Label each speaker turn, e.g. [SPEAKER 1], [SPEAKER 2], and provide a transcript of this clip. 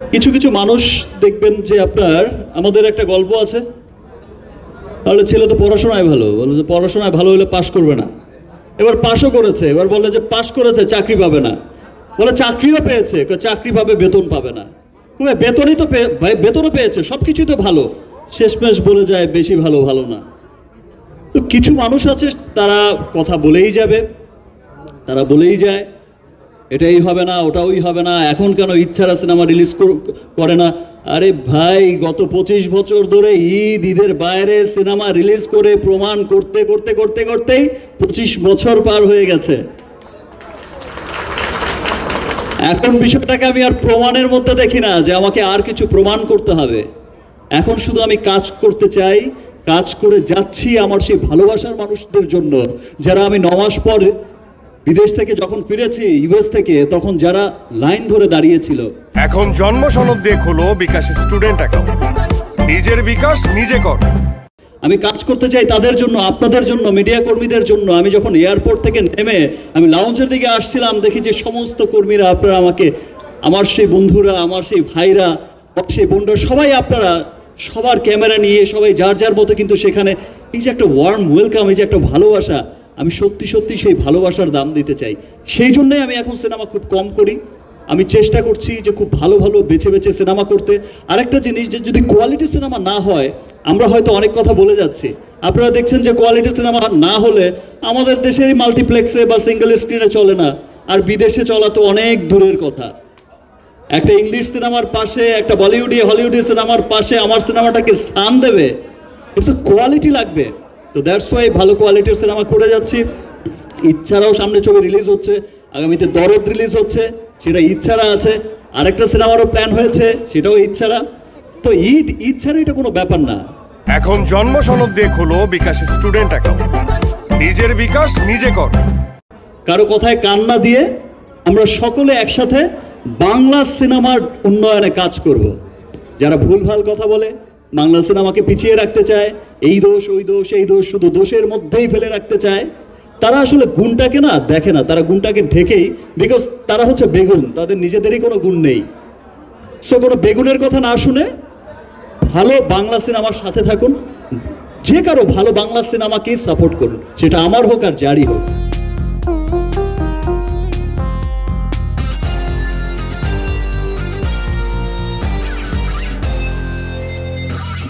[SPEAKER 1] কিছু কিছু মানুষ দেখবেন যে আপনার আমাদের একটা গল্প আছে, তাহলে ছেলে তো পড়াশোনায় ভালো, বলে যে পড়াশোনায় ভালো হলে পাশ করবে না। এবার পাশও করেছে, এবার বলে যে পাশ করেছে চাকরি পাবে না, বলে চাকরিও পেয়েছে, চাকরি পাবে বেতন পাবে না। বেতনই তো বেতনও পেয়েছে, সব কিছুই তো ভালো, শেষমেশ বলে যায় বেশি ভালো ভালো না। তো কিছু মানুষ আছে তারা কথা বলেই যাবে, তারা বলেই যায় এটাই হবে না, ওটাই হবে না, এখন কেন ইচ্ছারা সিনেমা রিলিজ করে না। আরে ভাই, গত 25 বছর ধরে ঈদের বাইরে সিনেমা রিলিজ করে প্রমাণ করতে করতে করতে করতেই 25 বছর পার হয়ে গেছে। এখন বিষয়টাকে আমি আর প্রমাণের মধ্যে দেখি না যে আমাকে আর কিছু প্রমাণ করতে হবে। এখন শুধু আমি কাজ করতে চাই, কাজ করে যাচ্ছি আমার সেই ভালোবাসার মানুষদের জন্য, যারা আমি 9 মাস পর বিদেশ থেকে যখন ফিরেছি, ইউএস থেকে, তখন যারা লাইন ধরে দাঁড়িয়েছিল।
[SPEAKER 2] এখন জন্ম সনদ দিয়ে খোলো বিকাশ স্টুডেন্ট অ্যাকাউন্ট, নিজের বিকাশ নিজে কর।
[SPEAKER 1] আমি কাজ করতে চাই তাদের জন্য, আপনাদের জন্য, মিডিয়া কর্মীদের জন্য। আমি যখন এয়ারপোর্ট থেকে নেমে আমি লাউঞ্জের দিকে আসছিলাম, দেখি যে সমস্ত কর্মীরা, আপনারা আমাকে, আমার সেই বন্ধুরা, আমার সেই ভাইরা, সেই বোনরা, সবাই আপনারা সবার ক্যামেরা নিয়ে সবাই যার যার মতো কিন্তু সেখানে এই যে একটা ওয়ার্ম ওয়েলকাম, এই যে একটা ভালোবাসা, আমি সত্যি সত্যি সেই ভালোবাসার দাম দিতে চাই। সেই জন্যই আমি এখন সিনেমা খুব কম করি। আমি চেষ্টা করছি যে খুব ভালো ভালো বেছে বেছে সিনেমা করতে। আরেকটা জিনিস, যে যদি কোয়ালিটির সিনেমা না হয়, আমরা হয়তো অনেক কথা বলে যাচ্ছি, আপনারা দেখছেন যে কোয়ালিটির সিনেমা না হলে আমাদের দেশে মাল্টিপ্লেক্সে বা সিঙ্গেল স্ক্রিনে চলে না, আর বিদেশে চলা তো অনেক দূরের কথা। একটা ইংলিশ সিনেমার পাশে, একটা হলিউডি সিনেমার পাশে আমার সিনেমাটাকে স্থান দেবে, এটা কোয়ালিটি লাগবে। তো দ্যাটস ওয়াই ভালো কোয়ালিটির সিনেমা করে যাচ্ছি। ইচ্ছারাও সামনে ছবি রিলিজ হচ্ছে, আগামীতে দরদ রিলিজ হচ্ছে, সেটা ইচ্ছারা আছে। আরেকটা সিনেমারও প্ল্যান হয়েছে, সেটাও ইচ্ছারা। তো ইচ্ছারা এটা কোনো ব্যাপার না।
[SPEAKER 2] এখন জন্ম সনদ দিয়ে খোলো বিকাশ স্টুডেন্ট অ্যাকাউন্ট, নিজের বিকাশ নিজে কর।
[SPEAKER 1] কারো কথায় কান না দিয়ে আমরা সকলে একসাথে বাংলা সিনেমার উন্নয়নে কাজ করব। যারা ভুলভাল কথা বলে, বাংলা সিনেমাকে পিছিয়ে রাখতে চায়, এই দোষ ওই দোষ এই দোষ, শুধু দোষের মধ্যেই ফেলে রাখতে চায়, তারা আসলে গুণটাকে না দেখে না, তারা গুণটাকে ঢেকেই, বিকজ তারা হচ্ছে বেগুন, তাদের নিজেদেরই কোনো গুণ নেই। সো কোনো বেগুনের কথা না শুনে ভালো বাংলা সিনেমার সাথে থাকুন, যে কারো ভালো বাংলা সিনেমাকেই সাপোর্ট করুন, সেটা আমার হোক আর যারই হোক।